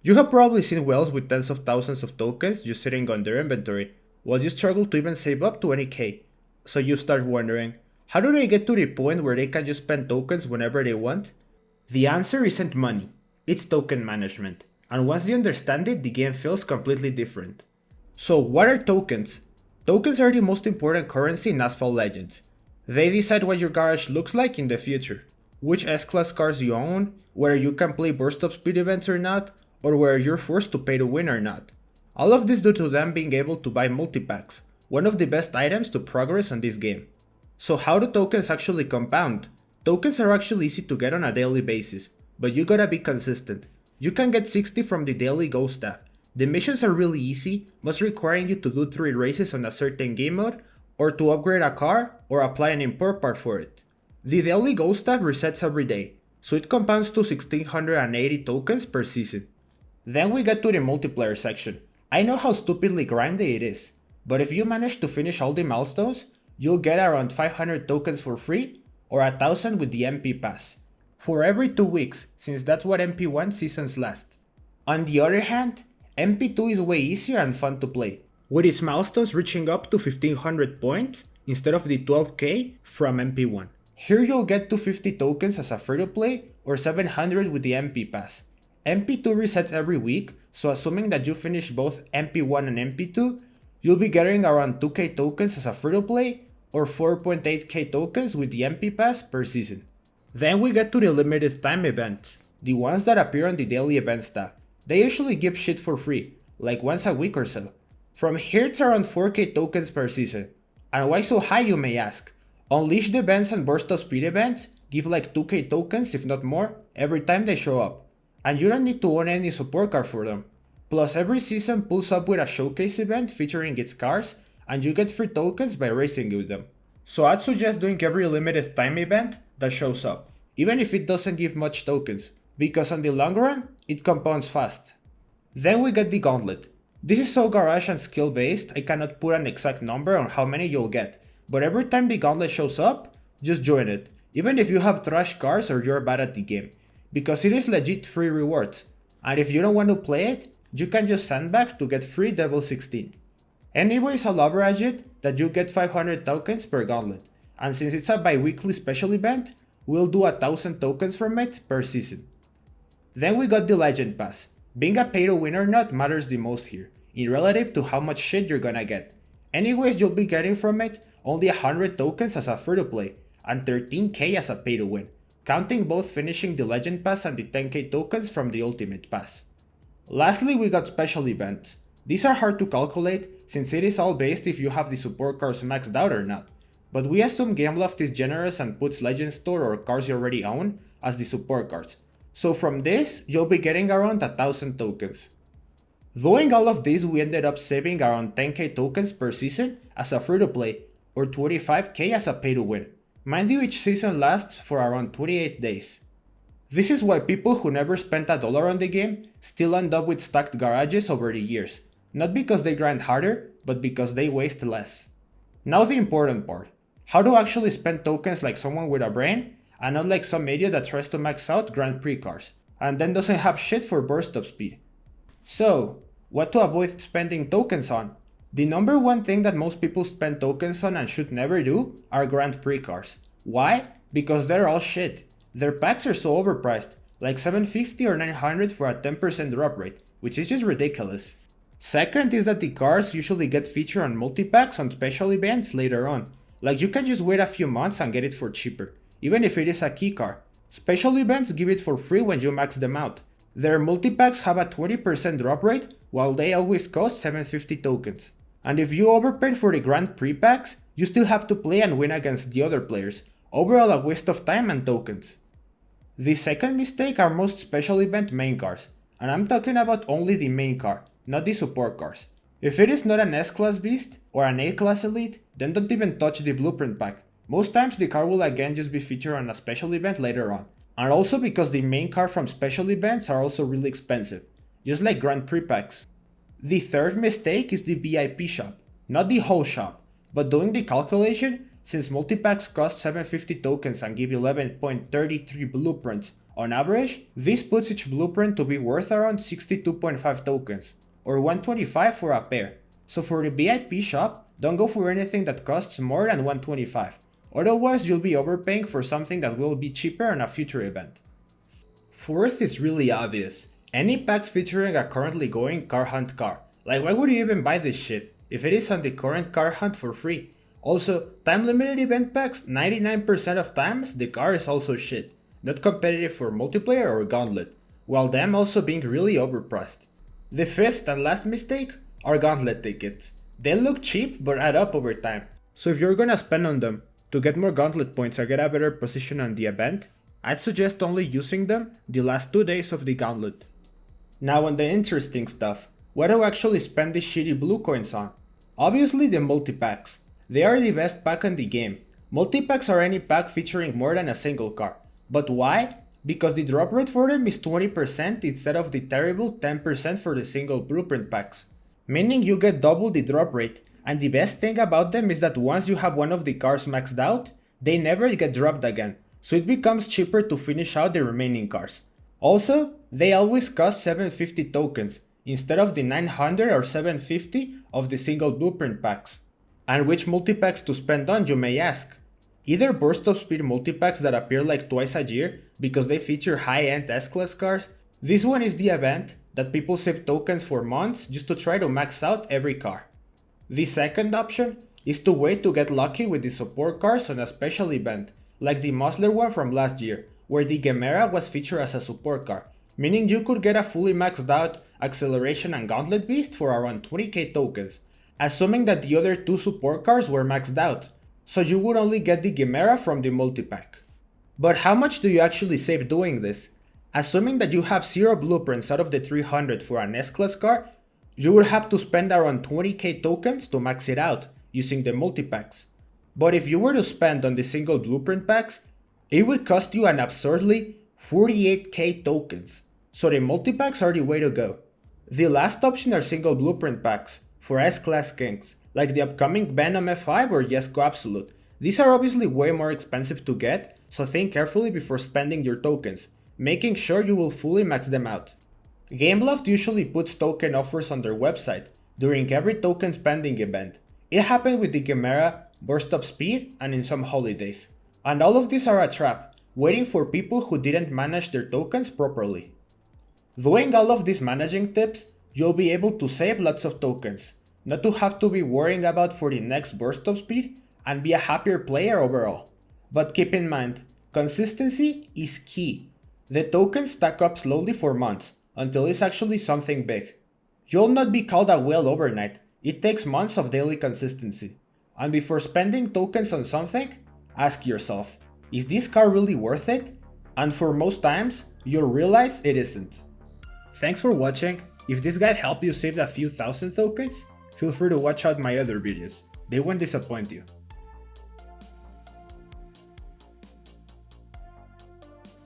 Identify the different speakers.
Speaker 1: You have probably seen whales with tens of thousands of tokens just sitting on their inventory, while you struggle to even save up 20k. So you start wondering, how do they get to the point where they can just spend tokens whenever they want? The answer isn't money, it's token management. And once you understand it, the game feels completely different. So what are tokens? Tokens are the most important currency in Asphalt Legends. They decide what your garage looks like in the future, which S-Class cars you own, whether you can play burst up speed events or not, or whether you're forced to pay to win or not. All of this due to them being able to buy multipacks, one of the best items to progress on this game. So how do tokens actually compound? Tokens are actually easy to get on a daily basis, but you gotta be consistent. You can get 60 from the daily ghost tab. The missions are really easy, most requiring you to do 3 races on a certain game mode, or to upgrade a car, or apply an import part for it. The daily ghost tab resets every day, so it compounds to 1680 tokens per season. Then we get to the multiplayer section. I know how stupidly grindy it is, but if you manage to finish all the milestones, you'll get around 500 tokens for free, or 1000 with the MP pass, for every 2 weeks, since that's what MP1 seasons last. On the other hand, MP2 is way easier and fun to play, with its milestones reaching up to 1500 points instead of the 12k from MP1. Here you'll get 250 tokens as a free-to-play, or 700 with the MP pass. MP2 resets every week, so assuming that you finish both MP1 and MP2, you'll be getting around 2k tokens as a free-to-play, or 4.8k tokens with the MP pass per season. Then we get to the limited time events, the ones that appear on the daily events tab. They usually give shit for free, like once a week or so. From here it's around 4k tokens per season. And why so high, you may ask? Unleashed events and burst of speed events give like 2k tokens if not more every time they show up. And you don't need to own any support card for them. Plus every season pulls up with a showcase event featuring its cars, and you get free tokens by racing with them. So I'd suggest doing every limited time event that shows up, even if it doesn't give much tokens, because on the long run, it compounds fast. Then we get the gauntlet. This is so garage and skill based, I cannot put an exact number on how many you'll get, but every time the gauntlet shows up, just join it, even if you have trash cars or you're bad at the game, because it is legit free rewards, and if you don't want to play it, you can just sandbag to get free Devil 16. Anyways, I'll average it that you get 500 tokens per gauntlet, and since it's a bi-weekly special event, we'll do 1000 tokens from it per season. Then we got the Legend Pass. Being a pay to win or not matters the most here, in relative to how much shit you're gonna get. Anyways, you'll be getting from it only 100 tokens as a free to play, and 13k as a pay to win, counting both finishing the Legend Pass and the 10k tokens from the Ultimate Pass. Lastly, we got special events. These are hard to calculate since it is all based if you have the support cars maxed out or not, but we assume Gameloft is generous and puts Legend Store or cars you already own as the support cards. So from this, you'll be getting around 1000 tokens. Doing all of this, we ended up saving around 10k tokens per season as a free to play, or 25k as a pay to win. Mind you, each season lasts for around 28 days. This is why people who never spent $1 on the game still end up with stacked garages over the years, not because they grind harder, but because they waste less. Now the important part, how to actually spend tokens like someone with a brain, and not like some idiot that tries to max out Grand Prix cars, and then doesn't have shit for burst up speed. So, what to avoid spending tokens on? The number one thing that most people spend tokens on and should never do are Grand Prix cars. Why? Because they're all shit. Their packs are so overpriced, like 750 or 900 for a 10% drop rate, which is just ridiculous. Second is that the cars usually get featured on multi-packs on special events later on. Like you can just wait a few months and get it for cheaper, even if it is a key car. Special events give it for free when you max them out. Their multi-packs have a 20% drop rate, while they always cost 750 tokens. And if you overpaid for the Grand Prix packs, you still have to play and win against the other players. Overall a waste of time and tokens. The second mistake are most special event main cars, and I'm talking about only the main car, not the support cars. If it is not an S-Class Beast or an A-Class Elite, then don't even touch the blueprint pack. Most times the car will again just be featured on a special event later on, and also because the main car from special events are also really expensive, just like Grand Prix packs. The third mistake is the VIP shop, not the whole shop, but doing the calculation, since multi-packs cost 750 tokens and give 11.33 blueprints On average, this puts each blueprint to be worth around 62.5 tokens, or 125 for a pair. So for the VIP shop, don't go for anything that costs more than 125. Otherwise, you'll be overpaying for something that will be cheaper on a future event. Fourth is really obvious. Any packs featuring a currently going car hunt car. Like, why would you even buy this shit if it is on the current car hunt for free? Also, time limited event packs, 99% of times the car is also shit. Not competitive for multiplayer or gauntlet, while them also being really overpriced. The fifth and last mistake are gauntlet tickets. They look cheap but add up over time. So if you're gonna spend on them to get more gauntlet points or get a better position on the event, I'd suggest only using them the last 2 days of the gauntlet. Now on the interesting stuff, what do I actually spend these shitty blue coins on? Obviously the multi-packs. They are the best pack in the game. Multi-packs are any pack featuring more than a single car. But why? Because the drop rate for them is 20% instead of the terrible 10% for the single blueprint packs. Meaning you get double the drop rate, and the best thing about them is that once you have one of the cars maxed out, they never get dropped again, so it becomes cheaper to finish out the remaining cars. Also, they always cost 750 tokens, instead of the 900 or 750 of the single blueprint packs. And which multi-packs to spend on, you may ask? Either burst of speed multi-packs that appear like twice a year because they feature high-end S-Class cars. This one is the event that people save tokens for months just to try to max out every car. The second option is to wait to get lucky with the support cars on a special event, like the Musler one from last year, where the Gemera was featured as a support car, meaning you could get a fully maxed out acceleration and gauntlet beast for around 20k tokens, assuming that the other two support cars were maxed out, so you would only get the Gemera from the multi-pack. But how much do you actually save doing this? Assuming that you have 0 blueprints out of the 300 for an S-Class car, you would have to spend around 20k tokens to max it out, using the multi-packs. But if you were to spend on the single blueprint packs, it would cost you an absurdly 48k tokens, so the multi-packs are the way to go. The last option are single blueprint packs, for S-Class kings, like the upcoming Venom F5 or Jesko Absolute. These are obviously way more expensive to get, so think carefully before spending your tokens, making sure you will fully max them out. Gameloft usually puts token offers on their website during every token spending event. It happened with the Gemera, Burst Up Speed, and in some holidays. And all of these are a trap, waiting for people who didn't manage their tokens properly. Doing all of these managing tips, you'll be able to save lots of tokens, not to have to be worrying about for the next burst of speed, and be a happier player overall. But keep in mind, consistency is key. The tokens stack up slowly for months, until it's actually something big. You'll not be called a whale overnight, it takes months of daily consistency. And before spending tokens on something, ask yourself, is this car really worth it? And for most times, you'll realize it isn't. Thanks for watching. If this guide helped you save a few thousand tokens, feel free to watch out my other videos. They won't disappoint you.